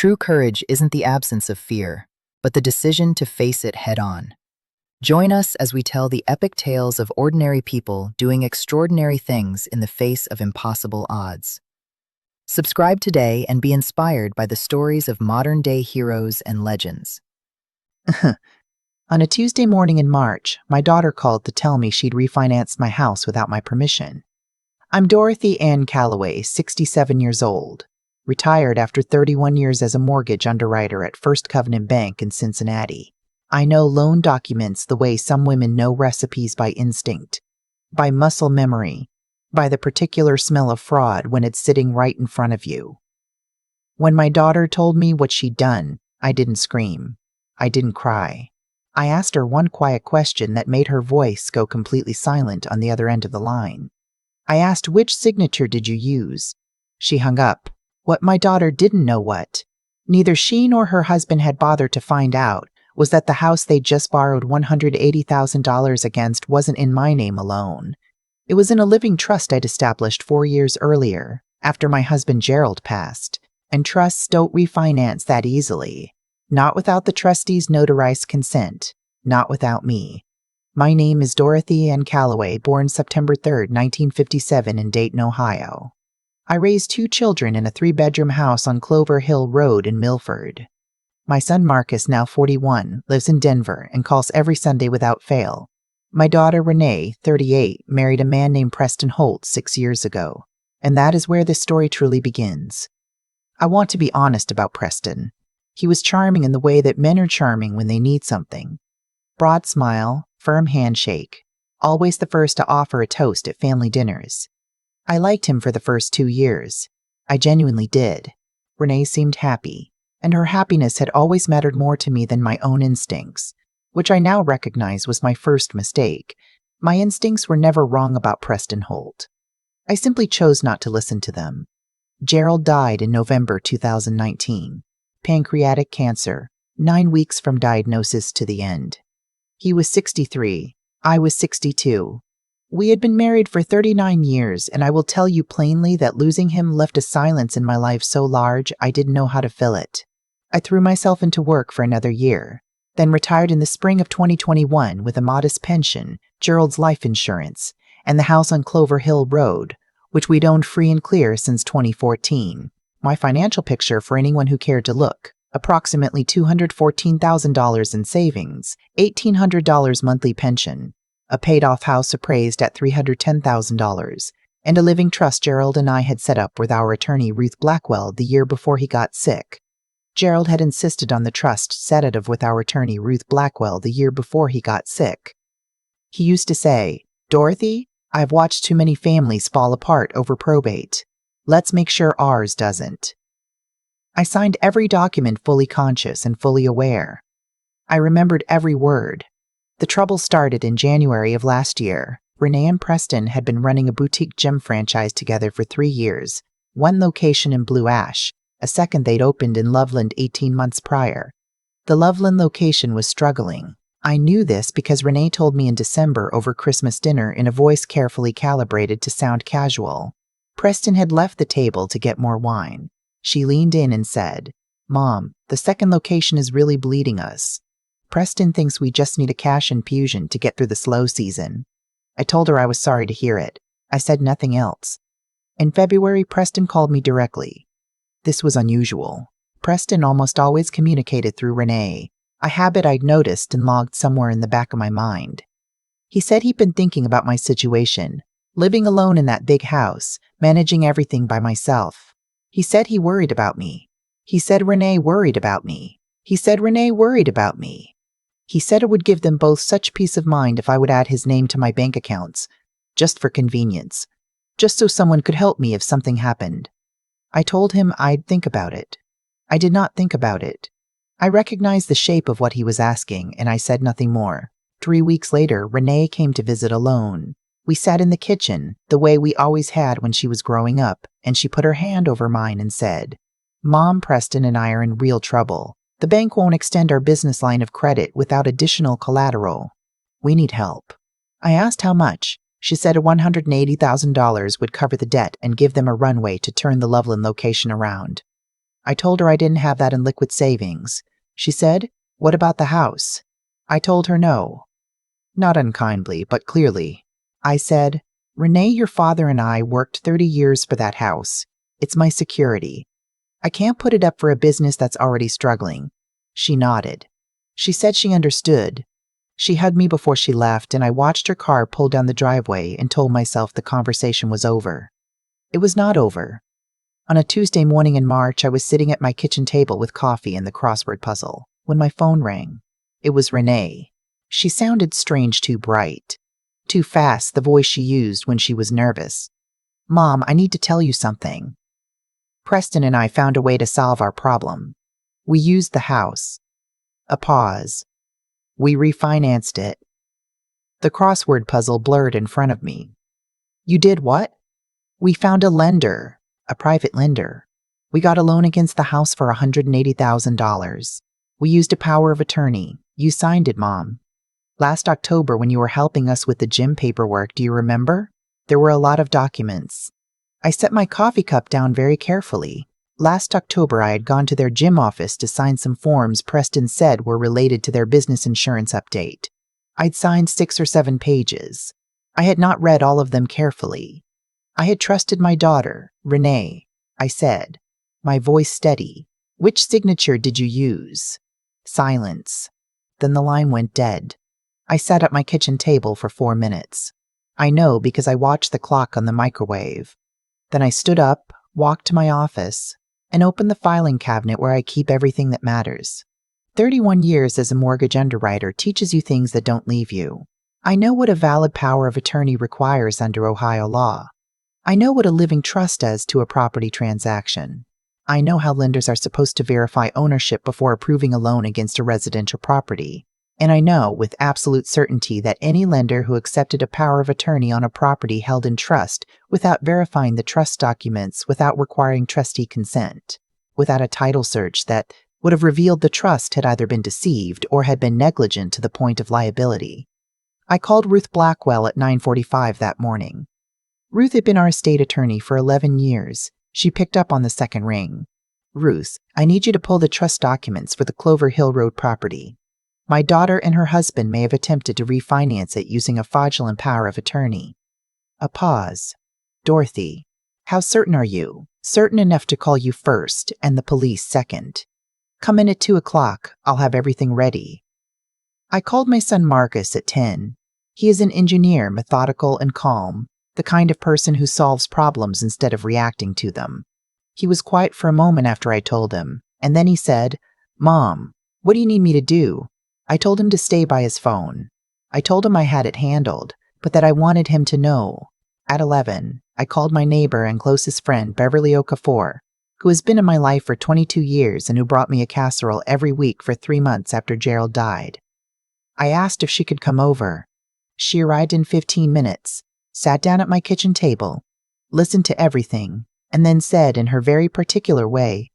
True courage isn't the absence of fear, but the decision to face it head-on. Join us as we tell the epic tales of ordinary people doing extraordinary things in the face of impossible odds. Subscribe today and be inspired by the stories of modern-day heroes and legends. On a Tuesday morning in March, my daughter called to tell me she'd refinanced my house without my permission. I'm Dorothy Ann Calloway, 67 years old, retired after 31 years as a mortgage underwriter at First Covenant Bank in Cincinnati. I know loan documents the way some women know recipes by instinct, by muscle memory, by the particular smell of fraud when it's sitting right in front of you. When my daughter told me what she'd done, I didn't scream. I didn't cry. I asked her one quiet question that made her voice go completely silent on the other end of the line. I asked, "Which signature did you use?" She hung up. What my daughter didn't know, what neither she nor her husband had bothered to find out, was that the house they'd just borrowed $180,000 against wasn't in my name alone. It was in a living trust I'd established 4 years earlier, after my husband Gerald passed, and trusts don't refinance that easily. Not without the trustee's notarized consent, not without me. My name is Dorothy Ann Calloway, born September 3, 1957 in Dayton, Ohio. I raised 2 children in a 3-bedroom house on Clover Hill Road in Milford. My son Marcus, now 41, lives in Denver and calls every Sunday without fail. My daughter Renee, 38, married a man named Preston Holt 6 years ago, and that is where this story truly begins. I want to be honest about Preston. He was charming in the way that men are charming when they need something. Broad smile, firm handshake, always the first to offer a toast at family dinners. I liked him for the first 2 years. I genuinely did. Renee seemed happy, and her happiness had always mattered more to me than my own instincts, which I now recognize was my first mistake. My instincts were never wrong about Preston Holt. I simply chose not to listen to them. Gerald died in November 2019. Pancreatic cancer, 9 weeks from diagnosis to the end. He was 63. I was 62. We had been married for 39 years, and I will tell you plainly that losing him left a silence in my life so large I didn't know how to fill it. I threw myself into work for another year, then retired in the spring of 2021 with a modest pension, Gerald's life insurance, and the house on Clover Hill Road, which we'd owned free and clear since 2014. My financial picture for anyone who cared to look: approximately $214,000 in savings, $1,800 monthly pension, a paid-off house appraised at $310,000, and a living trust Gerald and I had set up with our attorney Ruth Blackwell the year before he got sick. Gerald had insisted on the trust sedative with our attorney Ruth Blackwell the year before he got sick. He used to say, "Dorothy, I've watched too many families fall apart over probate. Let's make sure ours doesn't." I signed every document fully conscious and fully aware. I remembered every word. The trouble started in January of last year. Renee and Preston had been running a boutique gym franchise together for 3 years, one location in Blue Ash, a second they'd opened in Loveland 18 months prior. The Loveland location was struggling. I knew this because Renee told me in December over Christmas dinner in a voice carefully calibrated to sound casual. Preston had left the table to get more wine. She leaned in and said, "Mom, the second location is really bleeding us. Preston thinks we just need a cash infusion to get through the slow season." I told her I was sorry to hear it. I said nothing else. In February, Preston called me directly. This was unusual. Preston almost always communicated through Renee, a habit I'd noticed and logged somewhere in the back of my mind. He said he'd been thinking about my situation, living alone in that big house, managing everything by myself. He said he worried about me. He said Renee worried about me. He said Renee worried about me. He said it would give them both such peace of mind if I would add his name to my bank accounts, just for convenience, just so someone could help me if something happened. I told him I'd think about it. I did not think about it. I recognized the shape of what he was asking, and I said nothing more. 3 weeks later, Renee came to visit alone. We sat in the kitchen, the way we always had when she was growing up, and she put her hand over mine and said, "Mom, Preston and I are in real trouble. The bank won't extend our business line of credit without additional collateral. We need help." I asked how much. She said $180,000 would cover the debt and give them a runway to turn the Loveland location around. I told her I didn't have that in liquid savings. She said, "What about the house?" I told her no. Not unkindly, but clearly. I said, "Renee, your father and I worked 30 years for that house. It's my security. I can't put it up for a business that's already struggling." She nodded. She said she understood. She hugged me before she left, and I watched her car pull down the driveway and told myself the conversation was over. It was not over. On a Tuesday morning in March, I was sitting at my kitchen table with coffee and the crossword puzzle when my phone rang. It was Renee. She sounded strange, too bright. Too fast, the voice she used when she was nervous. "Mom, I need to tell you something. Preston and I found a way to solve our problem. We used the house." A pause. "We refinanced it." The crossword puzzle blurred in front of me. "You did what?" "We found a lender, a private lender. We got a loan against the house for $180,000. We used a power of attorney. You signed it, Mom. Last October, when you were helping us with the gym paperwork, do you remember? There were a lot of documents." I set my coffee cup down very carefully. Last October, I had gone to their gym office to sign some forms Preston said were related to their business insurance update. I'd signed 6 or 7 pages. I had not read all of them carefully. I had trusted my daughter, Renee. I said, my voice steady, "Which signature did you use?" Silence. Then the line went dead. I sat at my kitchen table for 4 minutes. I know because I watched the clock on the microwave. Then I stood up, walked to my office, and opened the filing cabinet where I keep everything that matters. 31 years as a mortgage underwriter teaches you things that don't leave you. I know what a valid power of attorney requires under Ohio law. I know what a living trust does to a property transaction. I know how lenders are supposed to verify ownership before approving a loan against a residential property. And I know with absolute certainty that any lender who accepted a power of attorney on a property held in trust without verifying the trust documents, without requiring trustee consent, without a title search that would have revealed the trust had either been deceived or had been negligent to the point of liability. I called Ruth Blackwell at 9:45 that morning. Ruth had been our estate attorney for 11 years. She picked up on the second ring. "Ruth, I need you to pull the trust documents for the Clover Hill Road property. My daughter and her husband may have attempted to refinance it using a fraudulent power of attorney." A pause. "Dorothy, how certain are you?" "Certain enough to call you first and the police second." "Come in at 2 o'clock. I'll have everything ready." I called my son Marcus at 10. He is an engineer, methodical and calm, the kind of person who solves problems instead of reacting to them. He was quiet for a moment after I told him, and then he said, "Mom, what do you need me to do?" I told him to stay by his phone. I told him I had it handled, but that I wanted him to know. At 11, I called my neighbor and closest friend, Beverly Okafor, who has been in my life for 22 years and who brought me a casserole every week for 3 months after Gerald died. I asked if she could come over. She arrived in 15 minutes, sat down at my kitchen table, listened to everything, and then said in her very particular way,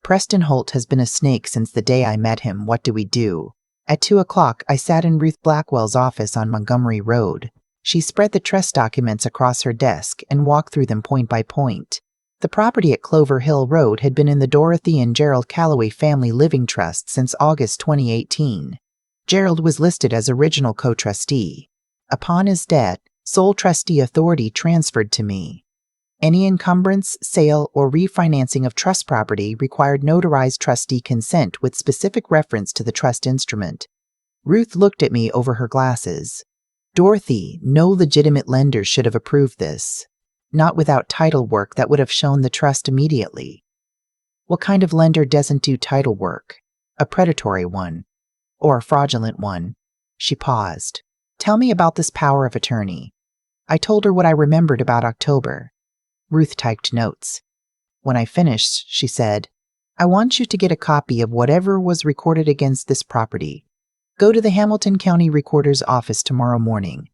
"Preston Holt has been a snake since the day I met him. What do we do?" At 2 o'clock, I sat in Ruth Blackwell's office on Montgomery Road. She spread the trust documents across her desk and walked through them point by point. The property at Clover Hill Road had been in the Dorothy and Gerald Calloway Family Living Trust since August 2018. Gerald was listed as original co-trustee. Upon his death, sole trustee authority transferred to me. Any encumbrance, sale, or refinancing of trust property required notarized trustee consent with specific reference to the trust instrument. Ruth looked at me over her glasses. "Dorothy, no legitimate lender should have approved this. Not without title work that would have shown the trust immediately." "What kind of lender doesn't do title work? A predatory one? Or a fraudulent one?" She paused. "Tell me about this power of attorney." I told her what I remembered about October. Ruth typed notes. When I finished, she said, "I want you to get a copy of whatever was recorded against this property. Go to the Hamilton County Recorder's office tomorrow morning.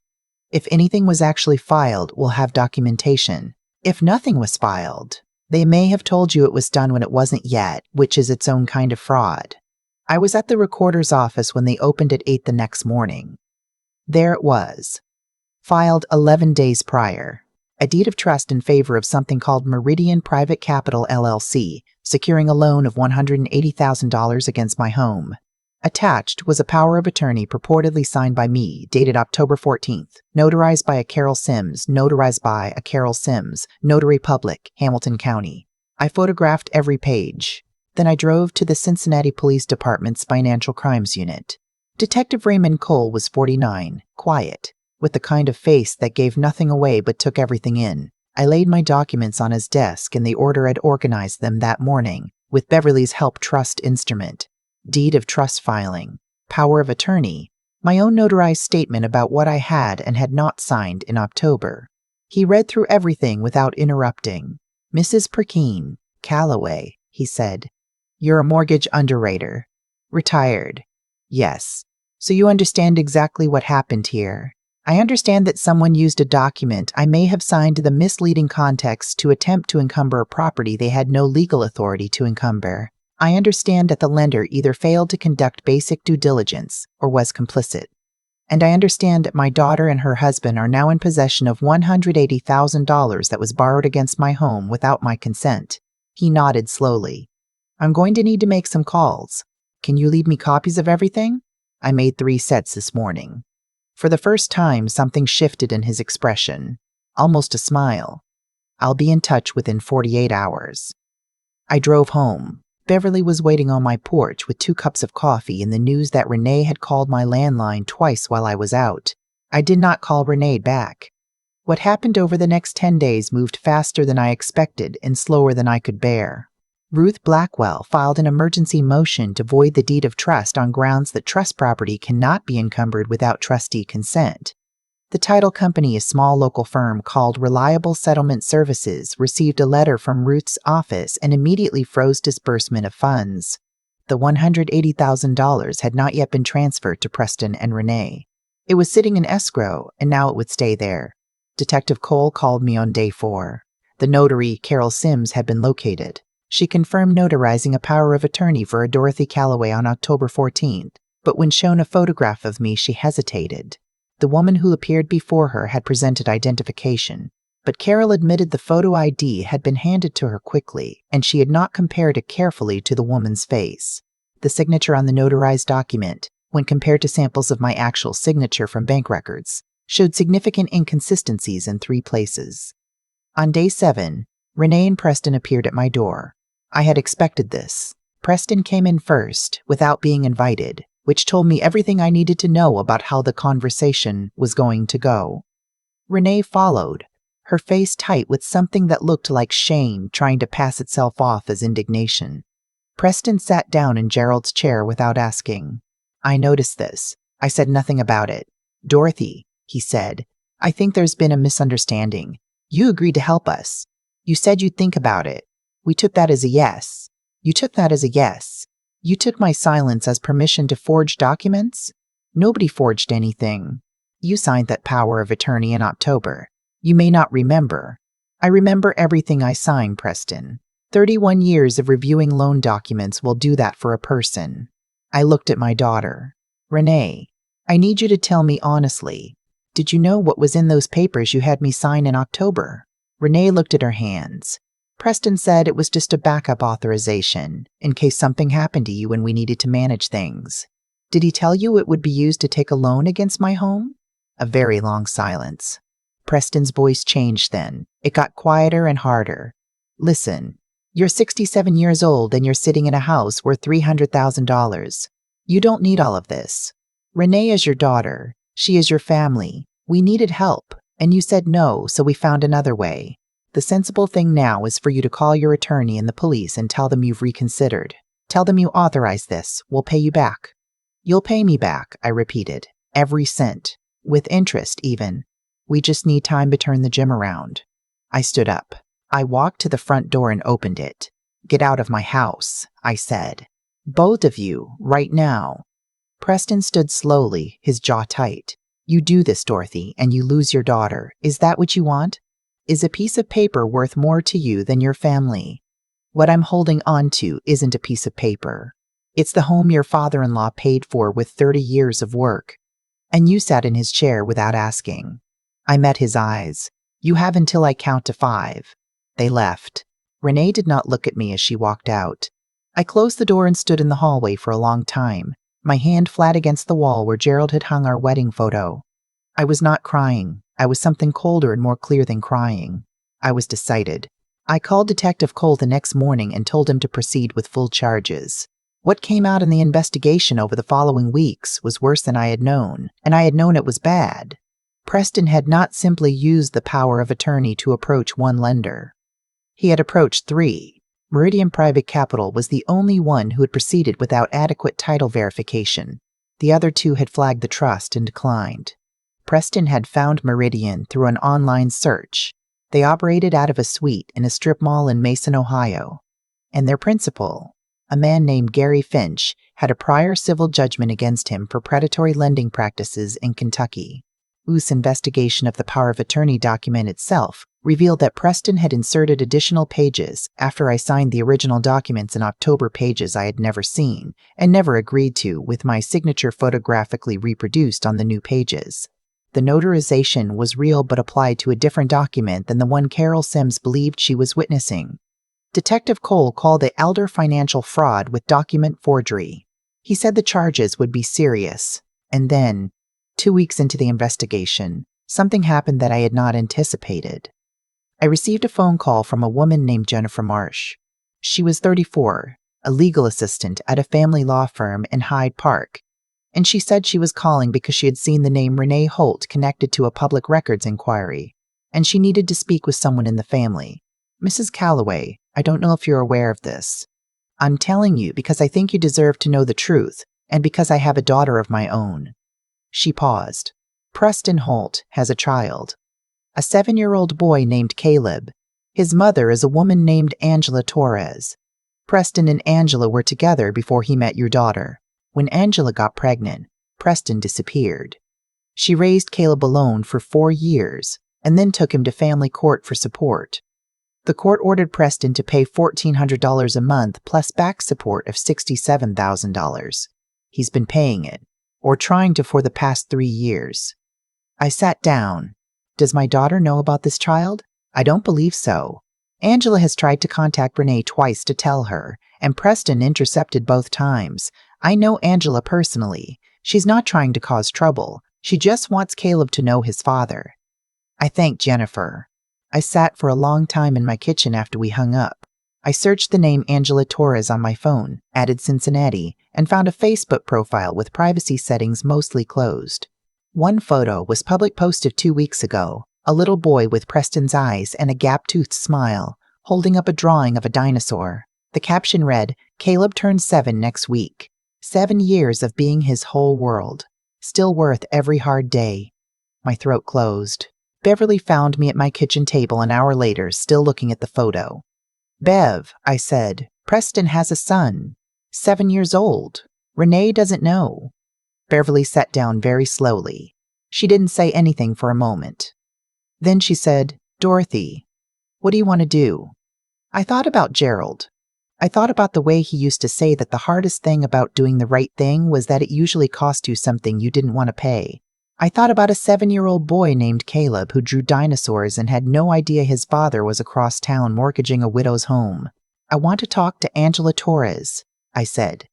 If anything was actually filed, we'll have documentation. If nothing was filed, they may have told you it was done when it wasn't yet, which is its own kind of fraud." I was at the recorder's office when they opened at 8 the next morning. There it was, filed 11 days prior. A deed of trust in favor of something called Meridian Private Capital LLC, securing a loan of $180,000 against my home. Attached was a power of attorney purportedly signed by me, dated October 14th, notarized by a Carol Sims, Notary Public, Hamilton County. I photographed every page. Then I drove to the Cincinnati Police Department's Financial Crimes Unit. Detective Raymond Cole was 49, quiet, with the kind of face that gave nothing away but took everything in. I laid my documents on his desk in the order I'd organized them that morning, with Beverly's help trust instrument, deed of trust filing, power of attorney, my own notarized statement about what I had and had not signed in October. He read through everything without interrupting. "Mrs. Perkeen, Callaway," he said. "You're a mortgage underwriter. Retired." "Yes. So you understand exactly what happened here." "I understand that someone used a document I may have signed in the misleading context to attempt to encumber a property they had no legal authority to encumber. I understand that the lender either failed to conduct basic due diligence or was complicit. And I understand that my daughter and her husband are now in possession of $180,000 that was borrowed against my home without my consent." He nodded slowly. "I'm going to need to make some calls. Can you leave me copies of everything?" "I made 3 sets this morning." For the first time, something shifted in his expression, almost a smile. "I'll be in touch within 48 hours." I drove home. Beverly was waiting on my porch with 2 cups of coffee and the news that Renee had called my landline twice while I was out. I did not call Renee back. What happened over the next 10 days moved faster than I expected and slower than I could bear. Ruth Blackwell filed an emergency motion to void the deed of trust on grounds that trust property cannot be encumbered without trustee consent. The title company, a small local firm called Reliable Settlement Services, received a letter from Ruth's office and immediately froze disbursement of funds. The $180,000 had not yet been transferred to Preston and Renee. It was sitting in escrow, and now it would stay there. Detective Cole called me on day 4. The notary, Carol Sims, had been located. She confirmed notarizing a power of attorney for a Dorothy Callaway on October 14th, but when shown a photograph of me, she hesitated. The woman who appeared before her had presented identification, but Carol admitted the photo ID had been handed to her quickly, and she had not compared it carefully to the woman's face. The signature on the notarized document, when compared to samples of my actual signature from bank records, showed significant inconsistencies in 3 places. On day 7, Renee and Preston appeared at my door. I had expected this. Preston came in first, without being invited, which told me everything I needed to know about how the conversation was going to go. Renee followed, her face tight with something that looked like shame trying to pass itself off as indignation. Preston sat down in Gerald's chair without asking. "I noticed this. I said nothing about it." "Dorothy," he said, "I think there's been a misunderstanding. You agreed to help us. You said you'd think about it. We took that as a yes. You took that as a yes. You took my silence as permission to forge documents? Nobody forged anything. You signed that power of attorney in October. You may not remember. I remember everything I signed, Preston. 31 years of reviewing loan documents will do that for a person." I looked at my daughter. "Renee, I need you to tell me honestly. Did you know what was in those papers you had me sign in October?" Renee looked at her hands. "Preston said it was just a backup authorization, in case something happened to you when we needed to manage things." "Did he tell you it would be used to take a loan against my home?" A very long silence. Preston's voice changed then. It got quieter and harder. "Listen, you're 67 years old and you're sitting in a house worth $300,000. You don't need all of this. Renee is your daughter. She is your family. We needed help, and you said no, so we found another way. The sensible thing now is for you to call your attorney and the police and tell them you've reconsidered. Tell them you authorized this. We'll pay you back." "You'll pay me back," I repeated. "Every cent. With interest, even. We just need time to turn the gym around." I stood up. I walked to the front door and opened it. "Get out of my house," I said. "Both of you, right now." Preston stood slowly, his jaw tight. "You do this, Dorothy, and you lose your daughter. Is that what you want? Is a piece of paper worth more to you than your family? What I'm holding on to isn't a piece of paper. It's the home your father-in-law paid for with 30 years of work. And you sat in his chair without asking." I met his eyes. You have until I count to 5. They left. Renee did not look at me as she walked out. I closed the door and stood in the hallway for a long time, my hand flat against the wall where Gerald had hung our wedding photo. I was not crying. I was something colder and more clear than crying. I was decided. I called Detective Cole the next morning and told him to proceed with full charges. What came out in the investigation over the following weeks was worse than I had known, and I had known it was bad. Preston had not simply used the power of attorney to approach one lender. He had approached 3. Meridian Private Capital was the only one who had proceeded without adequate title verification. The other 2 had flagged the trust and declined. Preston had found Meridian through an online search. They operated out of a suite in a strip mall in Mason, Ohio. And their principal, a man named Gary Finch, had a prior civil judgment against him for predatory lending practices in Kentucky. Whose investigation of the power of attorney document itself revealed that Preston had inserted additional pages after I signed the original documents in October, pages I had never seen and never agreed to, with my signature photographically reproduced on the new pages. The notarization was real but applied to a different document than the one Carol Sims believed she was witnessing. Detective Cole called the elder financial fraud with document forgery. He said the charges would be serious. And then, 2 weeks into the investigation, something happened that I had not anticipated. I received a phone call from a woman named Jennifer Marsh. She was 34, a legal assistant at a family law firm in Hyde Park, and she said she was calling because she had seen the name Renee Holt connected to a public records inquiry, and she needed to speak with someone in the family. Mrs. Calloway, I don't know if you're aware of this. I'm telling you because I think you deserve to know the truth, and because I have a daughter of my own. She paused. Preston Holt has a child, a 7-year-old boy named Caleb. His mother is a woman named Angela Torres. Preston and Angela were together before he met your daughter. When Angela got pregnant, Preston disappeared. She raised Caleb alone for 4 years and then took him to family court for support. The court ordered Preston to pay $1,400 a month plus back support of $67,000. He's been paying it, or trying to, for the past 3 years. I sat down. Does my daughter know about this child? I don't believe so. Angela has tried to contact Renee twice to tell her, and Preston intercepted both times. I know Angela personally. She's not trying to cause trouble. She just wants Caleb to know his father. I thanked Jennifer. I sat for a long time in my kitchen after we hung up. I searched the name Angela Torres on my phone, added Cincinnati, and found a Facebook profile with privacy settings mostly closed. One photo was public posted 2 weeks ago, a little boy with Preston's eyes and a gap-toothed smile, holding up a drawing of a dinosaur. The caption read, "Caleb turns 7 next week. 7 years of being his whole world. Still worth every hard day." My throat closed. Beverly found me at my kitchen table an hour later, still looking at the photo. "Bev," I said, "Preston has a son. 7 years old. Renee doesn't know." Beverly sat down very slowly. She didn't say anything for a moment. Then she said, "Dorothy, what do you want to do?" I thought about Gerald. I thought about the way he used to say that the hardest thing about doing the right thing was that it usually cost you something you didn't want to pay. I thought about a 7-year-old boy named Caleb who drew dinosaurs and had no idea his father was across town mortgaging a widow's home. "I want to talk to Angela Torres," I said.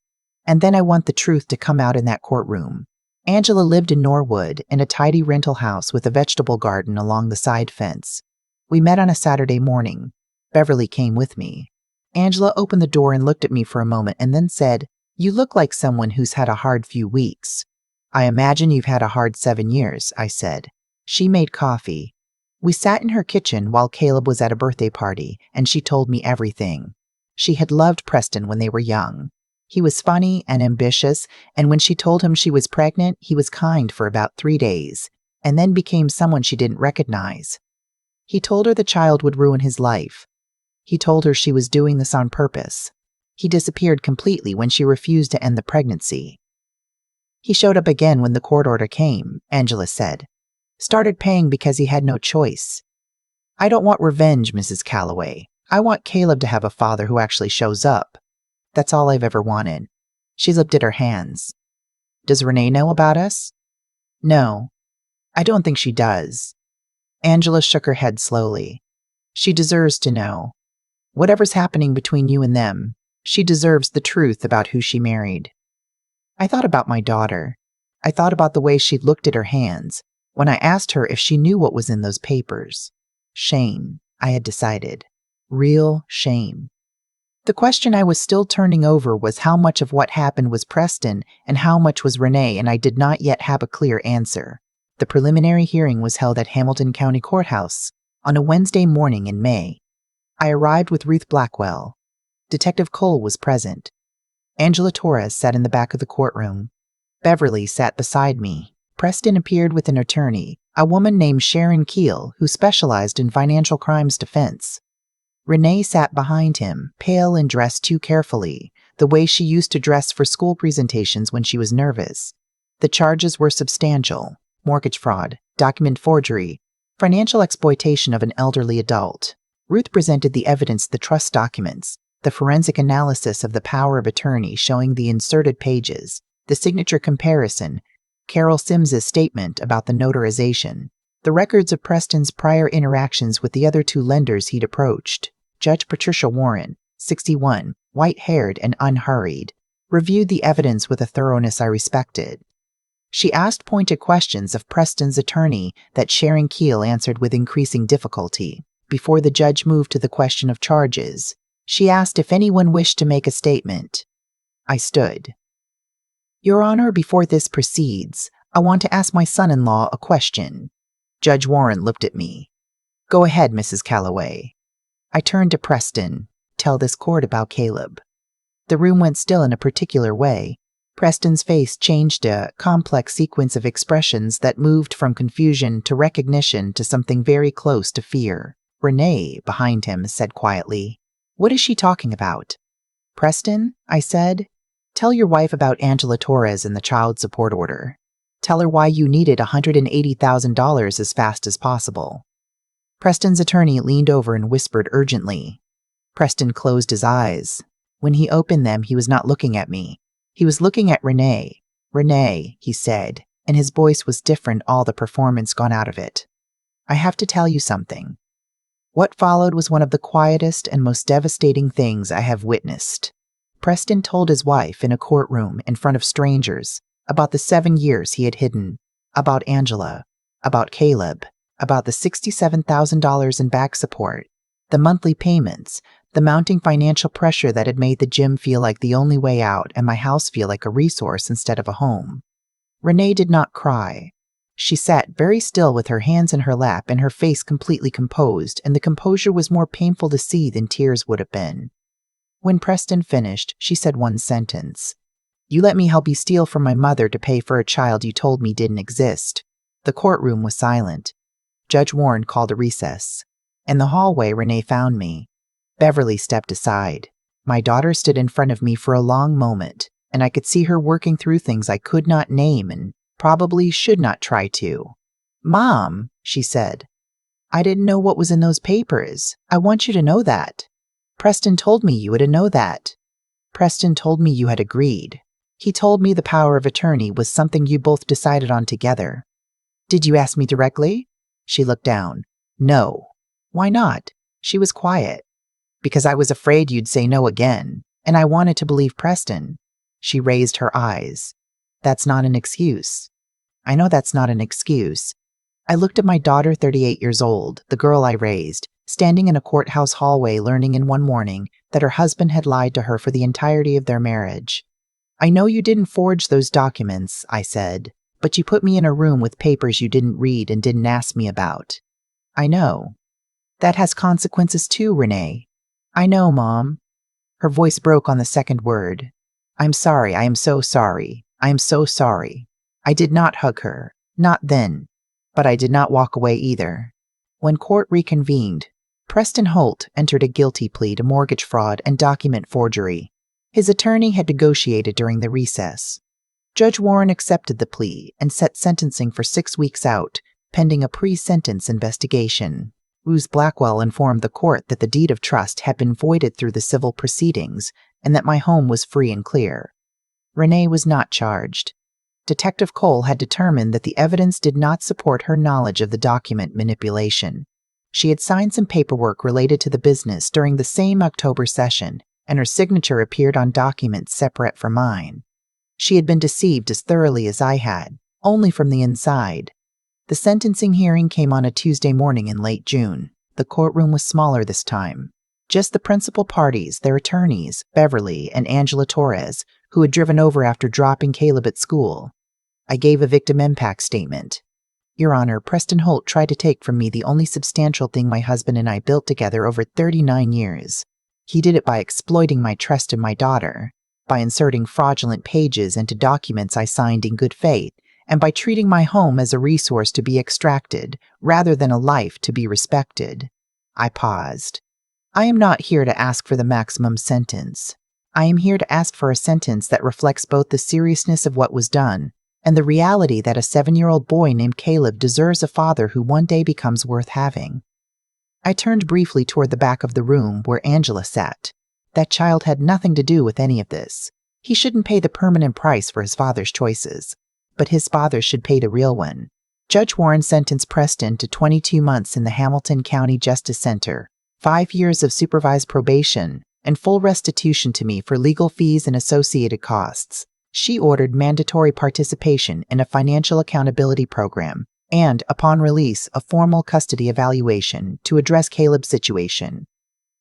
"And then I want the truth to come out in that courtroom." Angela lived in Norwood in a tidy rental house with a vegetable garden along the side fence. We met on a Saturday morning. Beverly came with me. Angela opened the door and looked at me for a moment and then said, "You look like someone who's had a hard few weeks." "I imagine you've had a hard 7 years," I said. She made coffee. We sat in her kitchen while Caleb was at a birthday party, and she told me everything. She had loved Preston when they were young. He was funny and ambitious, and when she told him she was pregnant, he was kind for about 3 days, and then became someone she didn't recognize. He told her the child would ruin his life. He told her she was doing this on purpose. He disappeared completely when she refused to end the pregnancy. He showed up again when the court order came, Angela said. Started paying because he had no choice. "I don't want revenge, Mrs. Calloway. I want Caleb to have a father who actually shows up. That's all I've ever wanted." She looked at her hands. "Does Renee know about us?" "No, I don't think she does." Angela shook her head slowly. She deserves to know. Whatever's happening between you and them, she deserves the truth about who she married. I thought about my daughter. I thought about the way she'd looked at her hands when I asked her if she knew what was in those papers. Shame, I had decided. Real shame. The question I was still turning over was how much of what happened was Preston and how much was Renee, and I did not yet have a clear answer. The preliminary hearing was held at Hamilton County Courthouse on a Wednesday morning in May. I arrived with Ruth Blackwell. Detective Cole was present. Angela Torres sat in the back of the courtroom. Beverly sat beside me. Preston appeared with an attorney, a woman named Sharon Keel, who specialized in financial crimes defense. Renee sat behind him, pale and dressed too carefully, the way she used to dress for school presentations when she was nervous. The charges were substantial: mortgage fraud, document forgery, financial exploitation of an elderly adult. Ruth presented the evidence, the trust documents, the forensic analysis of the power of attorney showing the inserted pages, the signature comparison, Carol Sims's statement about the notarization, the records of Preston's prior interactions with the other two lenders he'd approached. Judge Patricia Warren, 61, white-haired and unhurried, reviewed the evidence with a thoroughness I respected. She asked pointed questions of Preston's attorney that Sharon Keel answered with increasing difficulty. Before the judge moved to the question of charges, she asked if anyone wished to make a statement. I stood. Your Honor, before this proceeds, I want to ask my son-in-law a question. Judge Warren looked at me. Go ahead, Mrs. Calloway. I turned to Preston. Tell this court about Caleb. The room went still in a particular way. Preston's face changed a complex sequence of expressions that moved from confusion to recognition to something very close to fear. Renee, behind him, said quietly, What is she talking about? Preston, I said, tell your wife about Angela Torres and the child support order. Tell her why you needed $180,000 as fast as possible. Preston's attorney leaned over and whispered urgently. Preston closed his eyes. When he opened them, he was not looking at me. He was looking at Renee. Renee, he said, and his voice was different, all the performance gone out of it. I have to tell you something. What followed was one of the quietest and most devastating things I have witnessed. Preston told his wife in a courtroom in front of strangers about the 7 years he had hidden, about Angela, about Caleb, about the $67,000 in back support, the monthly payments, the mounting financial pressure that had made the gym feel like the only way out and my house feel like a resource instead of a home. Renee did not cry. She sat very still with her hands in her lap and her face completely composed, and the composure was more painful to see than tears would have been. When Preston finished, she said one sentence. You let me help you steal from my mother to pay for a child you told me didn't exist. The courtroom was silent. Judge Warren called a recess. In the hallway, Renee found me. Beverly stepped aside. My daughter stood in front of me for a long moment, and I could see her working through things I could not name and probably should not try to. Mom, she said, I didn't know what was in those papers. I want you to know that. Preston told me you would know that. Preston told me you had agreed. He told me the power of attorney was something you both decided on together. Did you ask me directly? She looked down. No. Why not? She was quiet. Because I was afraid you'd say no again, and I wanted to believe Preston. She raised her eyes. That's not an excuse. I know that's not an excuse. I looked at my daughter, 38 years old, the girl I raised, standing in a courthouse hallway learning in one morning that her husband had lied to her for the entirety of their marriage. I know you didn't forge those documents, I said, but you put me in a room with papers you didn't read and didn't ask me about. I know. That has consequences too, Renee. I know, Mom. Her voice broke on the second word. I'm sorry, I am so sorry. I am so sorry. I did not hug her. Not then. But I did not walk away either. When court reconvened, Preston Holt entered a guilty plea to mortgage fraud and document forgery. His attorney had negotiated during the recess. Judge Warren accepted the plea and set sentencing for 6 weeks out, pending a pre-sentence investigation. Ruth Blackwell informed the court that the deed of trust had been voided through the civil proceedings and that my home was free and clear. Renee was not charged. Detective Cole had determined that the evidence did not support her knowledge of the document manipulation. She had signed some paperwork related to the business during the same October session, and her signature appeared on documents separate from mine. She had been deceived as thoroughly as I had, only from the inside. The sentencing hearing came on a Tuesday morning in late June. The courtroom was smaller this time. Just the principal parties, their attorneys, Beverly and Angela Torres, who had driven over after dropping Caleb at school. I gave a victim impact statement. Your Honor, Preston Holt tried to take from me the only substantial thing my husband and I built together over 39 years. He did it by exploiting my trust in my daughter, by inserting fraudulent pages into documents I signed in good faith, and by treating my home as a resource to be extracted, rather than a life to be respected. I paused. I am not here to ask for the maximum sentence. I am here to ask for a sentence that reflects both the seriousness of what was done and the reality that a 7-year-old boy named Caleb deserves a father who one day becomes worth having. I turned briefly toward the back of the room where Angela sat. That child had nothing to do with any of this. He shouldn't pay the permanent price for his father's choices, but his father should pay the real one. Judge Warren sentenced Preston to 22 months in the Hamilton County Justice Center, 5 years of supervised probation, and full restitution to me for legal fees and associated costs. She ordered mandatory participation in a financial accountability program and, upon release, a formal custody evaluation to address Caleb's situation.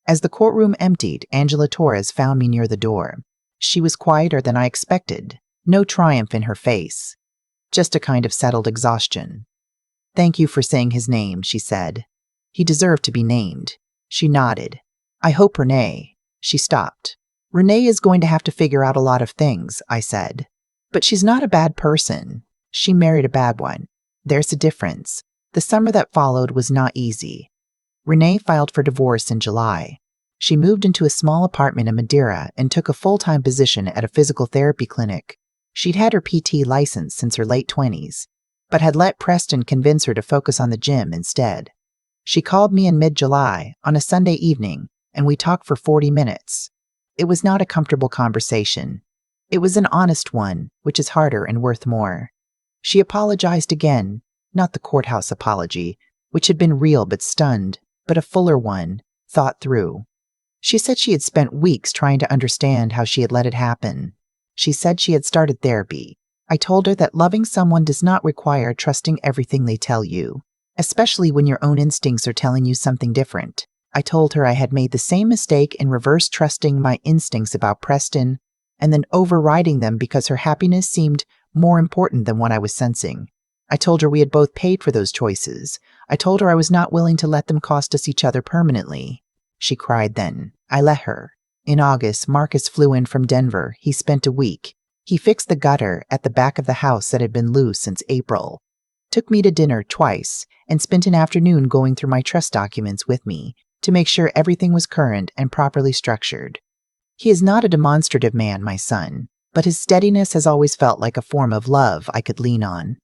As the courtroom emptied, Angela Torres found me near the door. She was quieter than I expected, no triumph in her face, just a kind of settled exhaustion. Thank you for saying his name, she said. He deserved to be named. She nodded. I hope Renee. She stopped. Renee is going to have to figure out a lot of things, I said. But she's not a bad person. She married a bad one. There's a difference. The summer that followed was not easy. Renee filed for divorce in July. She moved into a small apartment in Madeira and took a full-time position at a physical therapy clinic. She'd had her PT license since her late 20s, but had let Preston convince her to focus on the gym instead. She called me in mid-July, on a Sunday evening, and we talked for 40 minutes. It was not a comfortable conversation. It was an honest one, which is harder and worth more. She apologized again, not the courthouse apology, which had been real but stunned, but a fuller one, thought through. She said she had spent weeks trying to understand how she had let it happen. She said she had started therapy. I told her that loving someone does not require trusting everything they tell you, especially when your own instincts are telling you something different. I told her I had made the same mistake in reverse trusting my instincts about Preston and then overriding them because her happiness seemed more important than what I was sensing. I told her we had both paid for those choices. I told her I was not willing to let them cost us each other permanently. She cried then. I let her. In August, Marcus flew in from Denver. He spent a week. He fixed the gutter at the back of the house that had been loose since April, took me to dinner twice, and spent an afternoon going through my trust documents with me to make sure everything was current and properly structured. He is not a demonstrative man, my son, but his steadiness has always felt like a form of love I could lean on.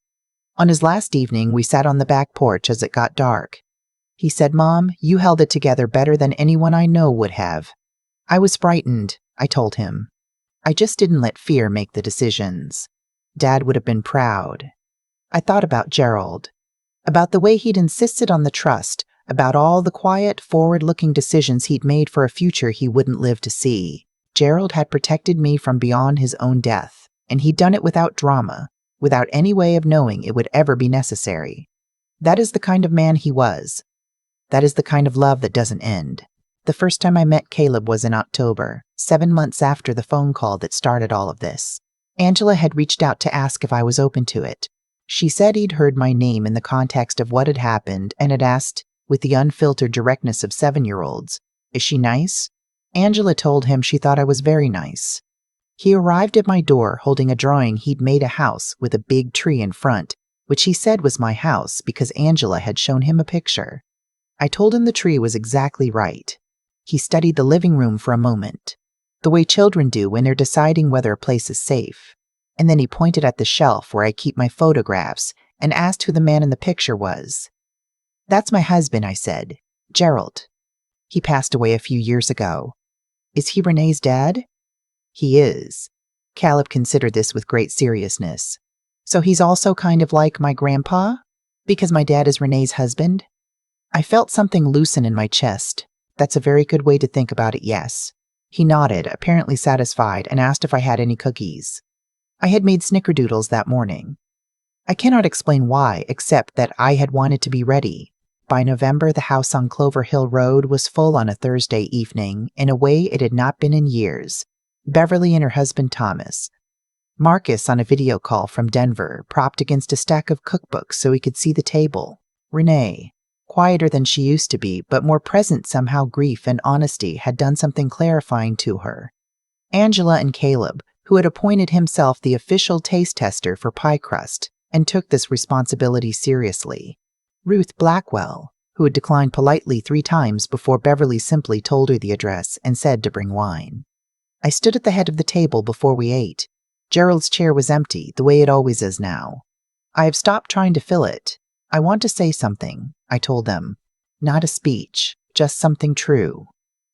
On his last evening, we sat on the back porch as it got dark. He said, Mom, you held it together better than anyone I know would have. I was frightened, I told him. I just didn't let fear make the decisions. Dad would have been proud. I thought about Gerald, about the way he'd insisted on the trust, about all the quiet, forward-looking decisions he'd made for a future he wouldn't live to see. Gerald had protected me from beyond his own death, and he'd done it without drama, without any way of knowing it would ever be necessary. That is the kind of man he was. That is the kind of love that doesn't end. The first time I met Caleb was in October, 7 months after the phone call that started all of this. Angela had reached out to ask if I was open to it. She said he'd heard my name in the context of what had happened and had asked, with the unfiltered directness of 7-year-olds, is she nice? Angela told him she thought I was very nice. He arrived at my door holding a drawing he'd made a house with a big tree in front, which he said was my house because Angela had shown him a picture. I told him the tree was exactly right. He studied the living room for a moment, the way children do when they're deciding whether a place is safe. And then he pointed at the shelf where I keep my photographs and asked who the man in the picture was. That's my husband, I said. Gerald. He passed away a few years ago. Is he Renee's dad? He is. Caleb considered this with great seriousness. So he's also kind of like my grandpa? Because my dad is Renee's husband? I felt something loosen in my chest. That's a very good way to think about it, yes. He nodded, apparently satisfied, and asked if I had any cookies. I had made snickerdoodles that morning. I cannot explain why, except that I had wanted to be ready. By November, the house on Clover Hill Road was full on a Thursday evening in a way it had not been in years. Beverly and her husband Thomas. Marcus on a video call from Denver, propped against a stack of cookbooks so he could see the table. Renee, quieter than she used to be, but more present somehow. Grief and honesty had done something clarifying to her. Angela and Caleb, who had appointed himself the official taste tester for pie crust and took this responsibility seriously. Ruth Blackwell, who had declined politely 3 times before Beverly simply told her the address and said to bring wine. I stood at the head of the table before we ate. Gerald's chair was empty, the way it always is now. I have stopped trying to fill it. I want to say something, I told them. Not a speech, just something true.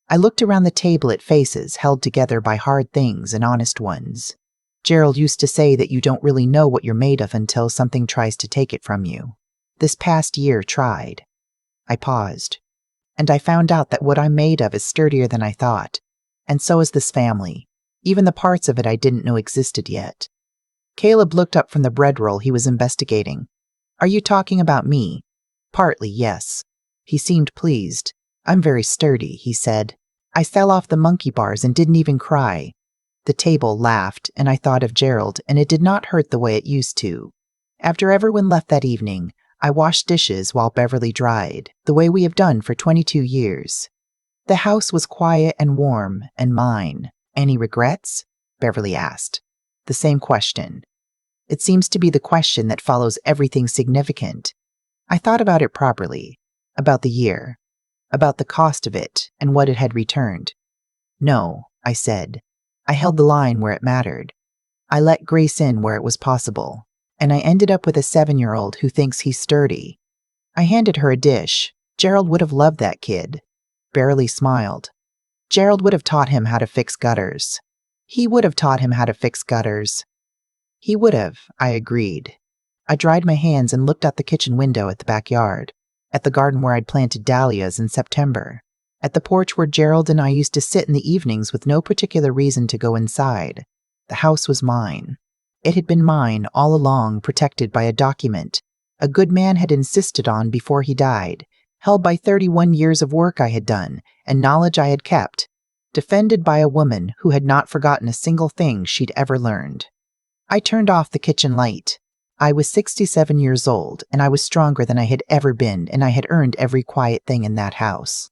I looked around the table at faces held together by hard things and honest ones. Gerald used to say that you don't really know what you're made of until something tries to take it from you. This past year tried. I paused. And I found out that what I'm made of is sturdier than I thought. And so is this family. Even the parts of it I didn't know existed yet. Caleb looked up from the bread roll he was investigating. Are you talking about me? Partly, yes. He seemed pleased. I'm very sturdy, he said. I fell off the monkey bars and didn't even cry. The table laughed, and I thought of Gerald, and it did not hurt the way it used to. After everyone left that evening, I washed dishes while Beverly dried, the way we have done for 22 years. The house was quiet and warm, and mine. Any regrets? Beverly asked. The same question. It seems to be the question that follows everything significant. I thought about it properly, about the year, about the cost of it, and what it had returned. No, I said. I held the line where it mattered. I let grace in where it was possible, and I ended up with a 7-year-old who thinks he's sturdy. I handed her a dish. Gerald would have loved that kid. Beverly smiled. Gerald would have taught him how to fix gutters. He would have taught him how to fix gutters. He would have, I agreed. I dried my hands and looked out the kitchen window at the backyard, at the garden where I'd planted dahlias in September, at the porch where Gerald and I used to sit in the evenings with no particular reason to go inside. The house was mine. It had been mine all along, protected by a document a good man had insisted on before he died, held by 31 years of work I had done and knowledge I had kept, defended by a woman who had not forgotten a single thing she'd ever learned. I turned off the kitchen light. I was 67 years old, and I was stronger than I had ever been, and I had earned every quiet thing in that house.